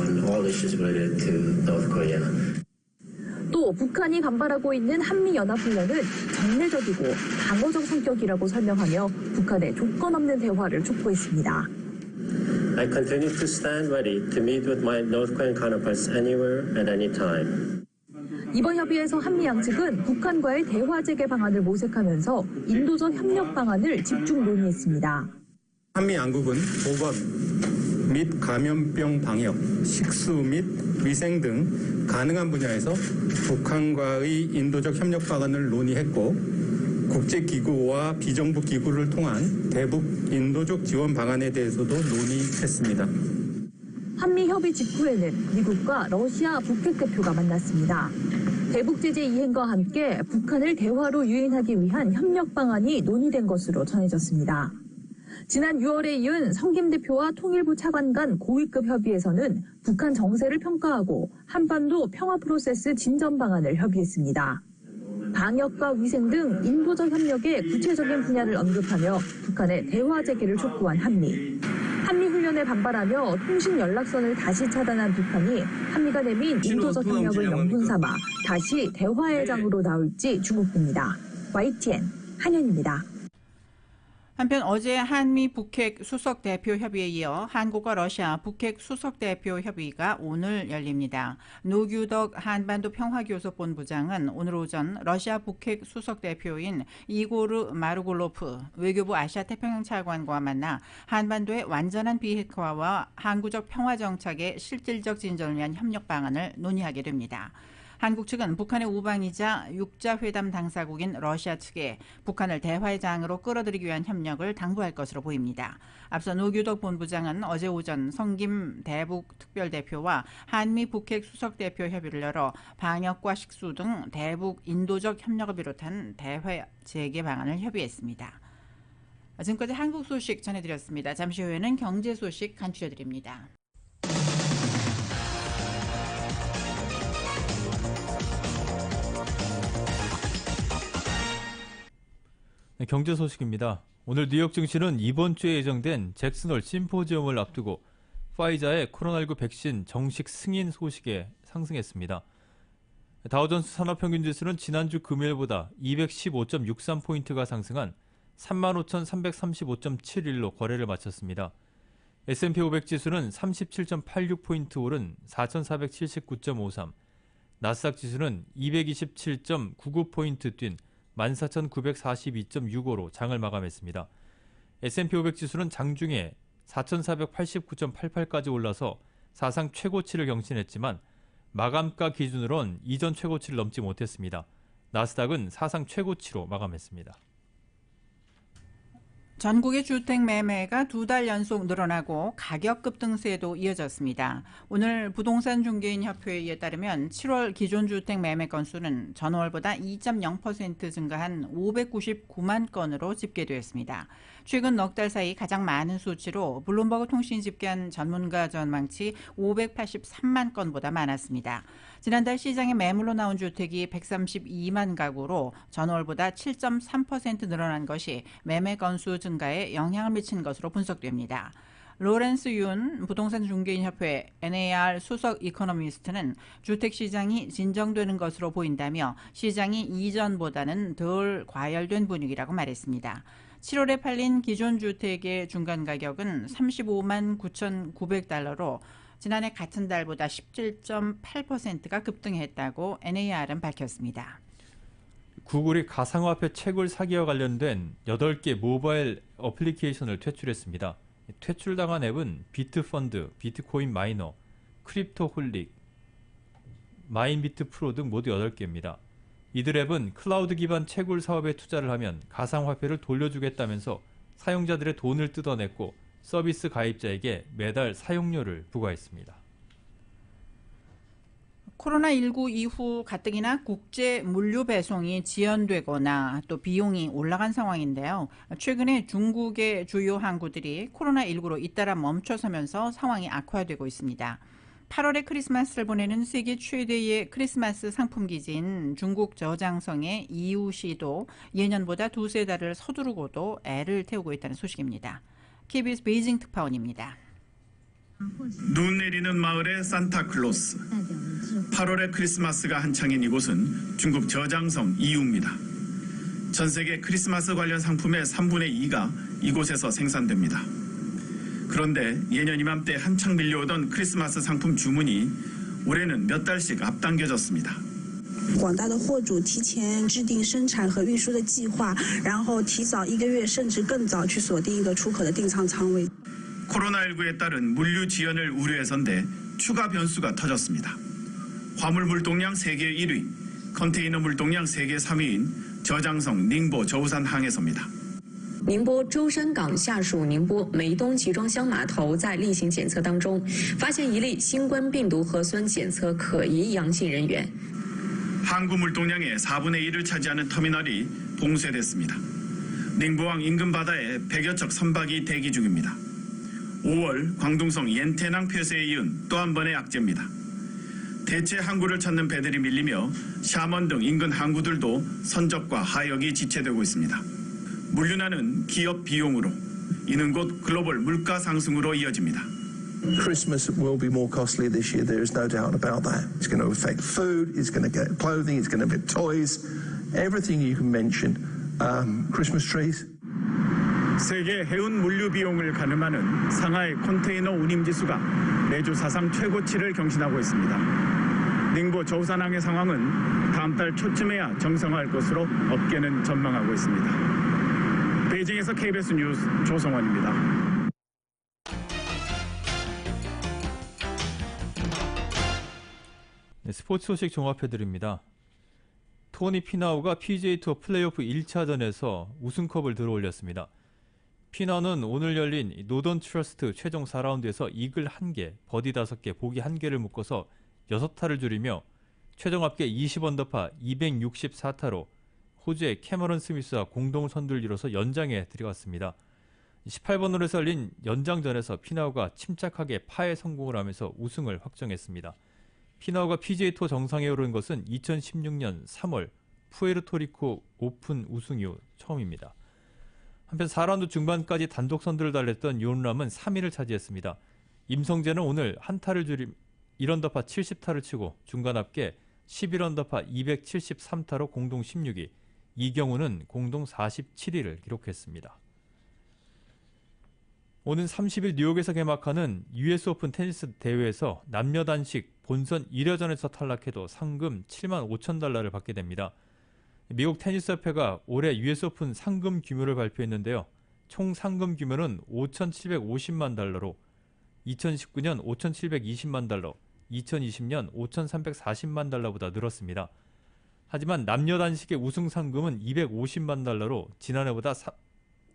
on all issues related to North Korea. 또 북한이 반발하고 있는 한미연합훈련은 정례적이고 방어적 성격이라고 설명하며 북한의 조건 없는 대화를 촉구했습니다. I continue to stand ready to meet with my North Korean counterparts anywhere at any time. 이번 협의에서 한미 양측은 북한과의 대화 재개 방안을 모색하면서 인도적 협력 방안을 집중 논의했습니다. 한미 양국은 보건 및 감염병 방역, 식수 및 위생 등 가능한 분야에서 북한과의 인도적 협력 방안을 논의했고 국제기구와 비정부 기구를 통한 대북 인도적 지원 방안에 대해서도 논의했습니다. 한미 협의 직후에는 미국과 러시아 북핵 대표가 만났습니다. 대북 제재 이행과 함께 북한을 대화로 유인하기 위한 협력 방안이 논의된 것으로 전해졌습니다. 지난 6월에 이은 성김 대표와 통일부 차관 간 고위급 협의에서는 북한 정세를 평가하고 한반도 평화 프로세스 진전 방안을 협의했습니다. 방역과 위생 등 인도적 협력의 구체적인 분야를 언급하며 북한의 대화 재개를 촉구한 한미. 한미 훈련에 반발하며 통신 연락선을 다시 차단한 북한이 한미가 내민 인도적 협력을 명분 삼아 다시 대화의 장으로 나올지 주목됩니다. YTN 한현입니다. 한편 어제 한미 북핵 수석 대표 협의에 이어 한국과 러시아 북핵 수석 대표 협의가 오늘 열립니다. 노규덕 한반도 평화교섭본부장은 오늘 오전 러시아 북핵 수석 대표인 이고르 마르골로프 외교부 아시아 태평양 차관과 만나 한반도의 완전한 비핵화와 항구적 평화 정착의 실질적 진전을 위한 협력 방안을 논의하게 됩니다. 한국 측은 북한의 우방이자 육자회담 당사국인 러시아 측에 북한을 대화의 장으로 끌어들이기 위한 협력을 당부할 것으로 보입니다. 앞서 노규덕 본부장은 어제 오전 성김 대북 특별대표와 한미 북핵 수석대표 협의를 열어 방역과 식수 등 대북 인도적 협력을 비롯한 대화 재개 방안을 협의했습니다. 지금까지 한국 소식 전해드렸습니다. 잠시 후에는 경제 소식 간추려드립니다. 네, 경제 소식입니다. 오늘 뉴욕 증시는 이번 주에 예정된 잭슨홀 심포지엄을 앞두고 파이자의 코로나19 백신 정식 승인 소식에 상승했습니다. 다우존스 산업평균지수는 지난주 금요일보다 215.63포인트가 상승한 35,335.71로 거래를 마쳤습니다. S&P 500 지수는 37.86포인트 오른 4,479.53, 나스닥 지수는 227.99포인트 뛴 14,942.65로 장을 마감했습니다. S&P 500 지수는 장중에 4,489.88까지 올라서 사상 최고치를 경신했지만 마감가 기준으론 이전 최고치를 넘지 못했습니다. 나스닥은 사상 최고치로 마감했습니다. 전국의 주택 매매가 2달 연속 늘어나고 가격 급등세도 이어졌습니다. 오늘 부동산 중개인 협회에 따르면 7월 기존 주택 매매 건수는 전월보다 2.0% 증가한 599만 건으로 집계되었습니다. 최근 넉 달 사이 가장 많은 수치로 블룸버그 통신이 집계한 전문가 전망치 583만 건보다 많았습니다. 지난달 시장에 매물로 나온 주택이 132만 가구로 전월보다 7.3% 늘어난 것이 매매 건수 증가에 영향을 미친 것으로 분석됩니다. 로렌스 윤 부동산 중개인 협회 NAR 수석 이코노미스트는 주택시장이 진정되는 것으로 보인다며 시장이 이전보다는 덜 과열된 분위기라고 말했습니다. 7월에 팔린 기존 주택의 중간 가격은 35만 9,900달러로 지난해 같은 달보다 17.8%가 급등했다고 NAR은 밝혔습니다. 구글이 가상화폐 채굴 사기와 관련된 8개 모바일 어플리케이션을 퇴출했습니다. 퇴출당한 앱은 비트펀드, 비트코인 마이너, 크립토홀릭, 마인비트 프로 등 모두 8개입니다. 이들 앱은 클라우드 기반 채굴 사업에 투자를 하면 가상화폐를 돌려주겠다면서 사용자들의 돈을 뜯어냈고 서비스 가입자에게 매달 사용료를 부과했습니다. 코로나19 이후 가뜩이나 국제 물류 배송이 지연되거나 또 비용이 올라간 상황인데요. 최근에 중국의 주요 항구들이 코로나19로 잇따라 멈춰서면서 상황이 악화되고 있습니다. 8월에 크리스마스를 보내는 세계 최대의 크리스마스 상품 기지인 중국 저장성의 이우시도 예년보다 두세 달을 서두르고도 애를 태우고 있다는 소식입니다. KBS 베이징 특파원입니다. 눈 내리는 마을의 산타클로스. 8월의 크리스마스가 한창인 이곳은 중국 저장성 이우입니다. 전 세계 크리스마스 관련 상품의 3분의 2가 이곳에서 생산됩니다. 그런데 예년 이맘때 한창 밀려오던 크리스마스 상품 주문이 올해는 몇 달씩 앞당겨졌습니다. 广大的货主提前制定生产和运输的计划，然后提早1个月甚至更早去锁定一个出口的订仓仓位。 코로나19에 따른 물류 지연을 우려해서인데 추가 변수가 터졌습니다. 화물 물동량 세계 1위, 컨테이너 물동량 세계 3위인 저장성宁波 舟山항에서입니다. 宁波舟山港下属宁波梅东集装箱码头在例行检测当中，发现一例新冠病毒核酸检测可疑阳性人员。 항구 물동량의 4분의 1을 차지하는 터미널이 봉쇄됐습니다.宁波항 인근 바다에 100여 척 선박이 대기 중입니다. 5월 광둥성 옌테낭 폐쇄에 이은 또 한 번의 악재입니다. 대체 항구를 찾는 배들이 밀리며 샤먼 등 인근 항구들도 선적과 하역이 지체되고 있습니다. 물류난은 기업 비용으로, 이는 곧 글로벌 물가 상승으로 이어집니다. Christmas will be more costly this year. There is no doubt about that. It's going to affect food. It's going to get clothing. It's going to affect toys. Everything you can mention. Christmas trees. 세계 해운 물류 비용을 가늠하는 상하이 컨테이너 운임 지수가 매주 사상 최고치를 경신하고 있습니다.宁波 舟山항의 상황은 다음 달 초쯤에야 정상화할 것으로 업계는 전망하고 있습니다. 베이징에서 KBS 뉴스 조성원입니다. 네, 스포츠 소식 종합해드립니다. 토니 피나우가 PGA 투어 플레이오프 1차전에서 우승컵을 들어올렸습니다. 피나우는 오늘 열린 노던 트러스트 최종 4라운드에서 이글 1개, 버디 5개, 보기 1개를 묶어서 6타를 줄이며 최종 합계 20언더파 264타로 호주의 캐머런 스미스와 공동 선두를 이뤄서 연장에 들어갔습니다. 18번 홀에서 열린 연장전에서 피나우가 침착하게 파에 성공을 하면서 우승을 확정했습니다. 피나우가 PGA 투어 정상에 오른 것은 2016년 3월 푸에르토리코 오픈 우승 이후 처음입니다. 한편 4라운드 중반까지 단독 선두를 달렸던 요은람은 3위를 차지했습니다. 임성재는 오늘 한타를 줄임 1언더파 70타를 치고 중간 합계 11언더파 273타로 공동 16위, 이경우는 공동 47위를 기록했습니다. 오는 30일 뉴욕에서 개막하는 US 오픈 테니스 대회에서 남녀 단식 본선 1회전에서 탈락해도 상금 7만 5천 달러를 받게 됩니다. 미국 테니스 협회가 올해 US 오픈 상금 규모를 발표했는데요. 총 상금 규모는 5,750만 달러로 2019년 5,720만 달러, 2020년 5,340만 달러보다 늘었습니다. 하지만 남녀 단식의 우승 상금은 250만 달러로 지난해보다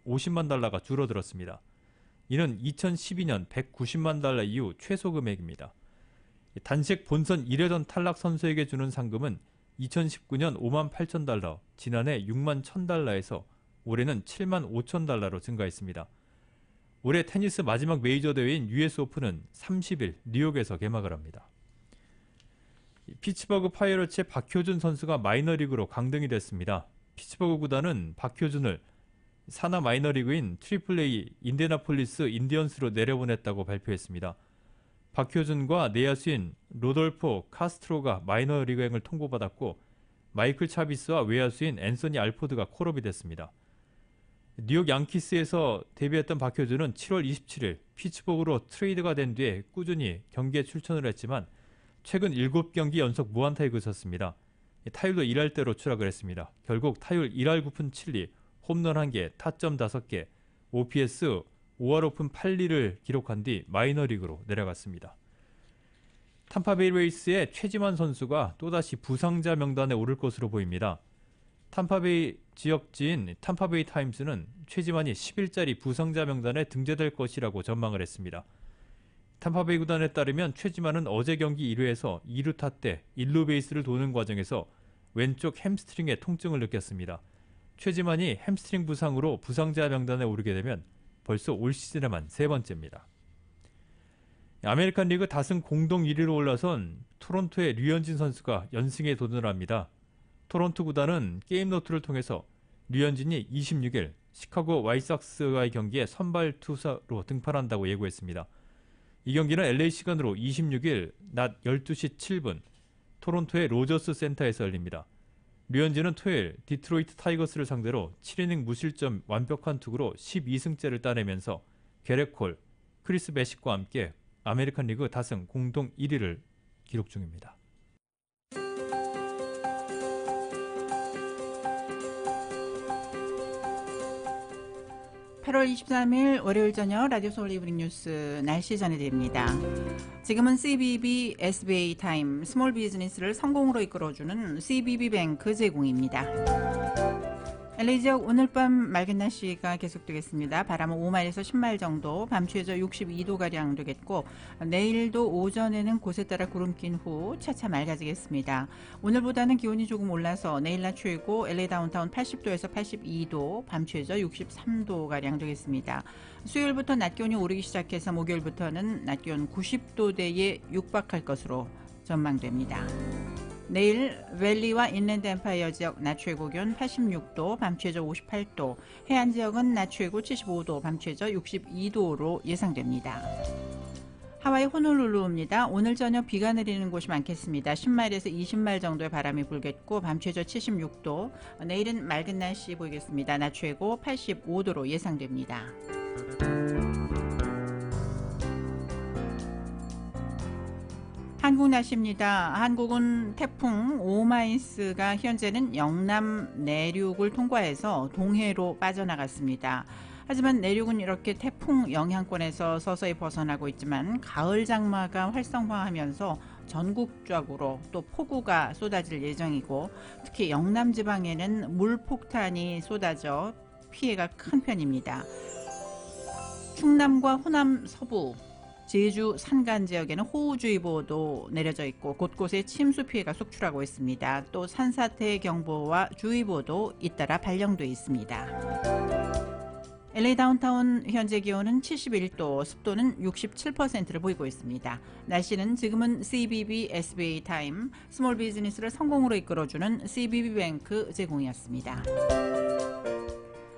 50만 달러가 줄어들었습니다. 이는 2012년 190만 달러 이후 최소 금액입니다. 단식 본선 1회전 탈락 선수에게 주는 상금은 2019년 5만 8천 달러, 지난해 6만 1천 달러에서 올해는 7만 5천 달러로 증가했습니다. 올해 테니스 마지막 메이저 대회인 US 오픈은 30일 뉴욕에서 개막을 합니다. 피츠버그 파이어츠의 박효준 선수가 마이너리그로 강등이 됐습니다. 피츠버그 구단은 박효준을 산하 마이너리그인 트리플A 인디애나폴리스 인디언스로 내려보냈다고 발표했습니다. 박효준과 내야수인 로돌포 카스트로가 마이너리그행을 통보받았고 마이클 차비스와 외야수인 앤서니 알포드가 콜업이 됐습니다. 뉴욕 양키스에서 데뷔했던 박효준은 7월 27일 피츠버그로 트레이드가 된 뒤에 꾸준히 경기에 출전을 했지만 최근 7경기 연속 무안타에 그쳤습니다. 타율도 1할대로 추락을 했습니다. 결국 타율 1할 9푼 7리, 홈런 1개, 타점 5개, OPS 5할 오픈 8리를 기록한 뒤 마이너리그로 내려갔습니다. 탐파베이 레이스의 최지만 선수가 또다시 부상자 명단에 오를 것으로 보입니다. 탐파베이 지역지인 탐파베이 타임스는 최지만이 10일짜리 부상자 명단에 등재될 것이라고 전망을 했습니다. 탐파베이 구단에 따르면 최지만은 어제 경기 1회에서 2루타 때 1루 베이스를 도는 과정에서 왼쪽 햄스트링에 통증을 느꼈습니다. 최지만이 햄스트링 부상으로 부상자 명단에 오르게 되면 벌써 올 시즌에만 3번째입니다. 아메리칸 리그 다승 공동 1위로 올라선 토론토의 류현진 선수가 연승에 도전을 합니다. 토론토 구단은 게임 노트를 통해서 류현진이 26일 시카고 화이트삭스와의 경기에 선발 투수로 등판한다고 예고했습니다. 이 경기는 LA 시간으로 26일 낮 12시 7분 토론토의 로저스 센터에서 열립니다. 류현진은 토요일 디트로이트 타이거스를 상대로 7이닝 무실점 완벽한 투구로 12승째를 따내면서 게렉 콜, 크리스 베식과 함께 아메리칸 리그 다승 공동 1위를 기록 중입니다. (8월 23일) 월요일 저녁 라디오 서울 이브닝 뉴스 날씨 전해드립니다. 지금은 CBB SBA 타임 스몰 비즈니스를 성공으로 이끌어주는 CBB 뱅크 제공입니다. LA 지역 오늘 밤 맑은 날씨가 계속되겠습니다. 바람은 5마일에서 10마일 정도, 밤 최저 62도가량 되겠고 내일도 오전에는 곳에 따라 구름 낀 후 차차 맑아지겠습니다. 오늘보다는 기온이 조금 올라서 내일 낮 최고 LA 다운타운 80도에서 82도, 밤 최저 63도가량 되겠습니다. 수요일부터 낮 기온이 오르기 시작해서 목요일부터는 낮 기온 90도대에 육박할 것으로 전망됩니다. 내일 밸리와 인랜드 엠파이어 지역 낮 최고 기온 86도, 밤 최저 58도, 해안 지역은 낮 최고 75도, 밤 최저 62도로 예상됩니다. 하와이 호놀룰루입니다. 오늘 저녁 비가 내리는 곳이 많겠습니다. 10마일에서 20마일 정도의 바람이 불겠고 밤 최저 76도, 내일은 맑은 날씨 보이겠습니다. 낮 최고 85도로 예상됩니다. 한국 날씨입니다. 한국은 태풍 오마이스가 현재는 영남 내륙을 통과해서 동해로 빠져나갔습니다. 하지만 내륙은 이렇게 태풍 영향권에서 서서히 벗어나고 있지만 가을 장마가 활성화하면서 전국적으로 또 폭우가 쏟아질 예정이고 특히 영남 지방에는 물폭탄이 쏟아져 피해가 큰 편입니다. 충남과 호남 서부, 제주 산간 지역에는 호우주의보도 내려져 있고 곳곳에 침수 피해가 속출하고 있습니다. 또 산사태 경보와 주의보도 잇따라 발령돼 있습니다. LA 다운타운 현재 기온은 71도, 습도는 67%를 보이고 있습니다. 날씨는 지금은 CBB SBA 타임 스몰 비즈니스를 성공으로 이끌어주는 CBB 뱅크 제공이었습니다.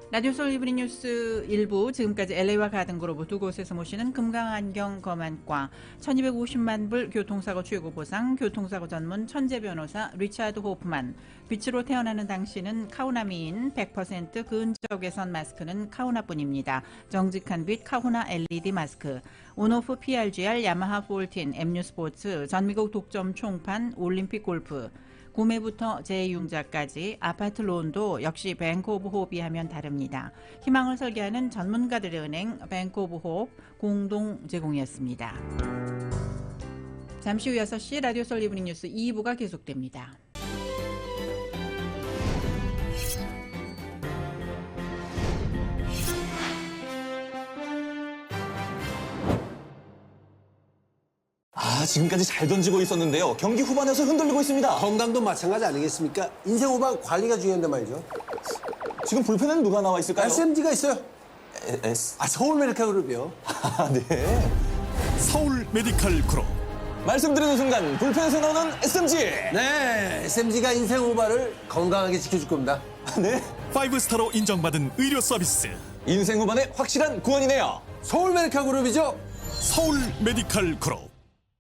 라디오 서울 이브닝 뉴스 1부, 지금까지 LA와 가든그로브 두 곳에서 모시는 금강안경 검안과 1250만 불 교통사고 최고 보상 교통사고 전문 천재 변호사 리차드 호프만, 빛으로 태어나는 당신은 카우나미인 100% 근적외선 마스크는 카우나뿐입니다. 정직한 빛 카우나 LED 마스크, 온오프 PRGR 야마하 14 MU 스포츠, 전미국 독점 총판 올림픽 골프, 구매부터 재융자까지 아파트 론도 역시 뱅크 오브 호흡이 하면 다릅니다. 희망을 설계하는 전문가들의 은행 뱅크 오브 호흡 공동 제공이었습니다. 잠시 후 6시 라디오 서울 이브닝 뉴스 2부가 계속됩니다. 지금까지 잘 던지고 있었는데요. 경기 후반에서 흔들리고 있습니다. 건강도 마찬가지 아니겠습니까? 인생 후반 관리가 중요한데 말이죠. 지금 불펜에는 누가 나와 있을까요? SMG가 있어요. 서울 메디칼 그룹이요. 네. 서울 메디칼 그룹. 말씀드리는 순간 불펜에서 나오는 SMG. 네, SMG가 인생 후반을 건강하게 지켜줄 겁니다. 네. 5스타로 인정받은 의료 서비스. 인생 후반의 확실한 구원이네요. 서울 메디칼 그룹이죠. 서울 메디칼 그룹.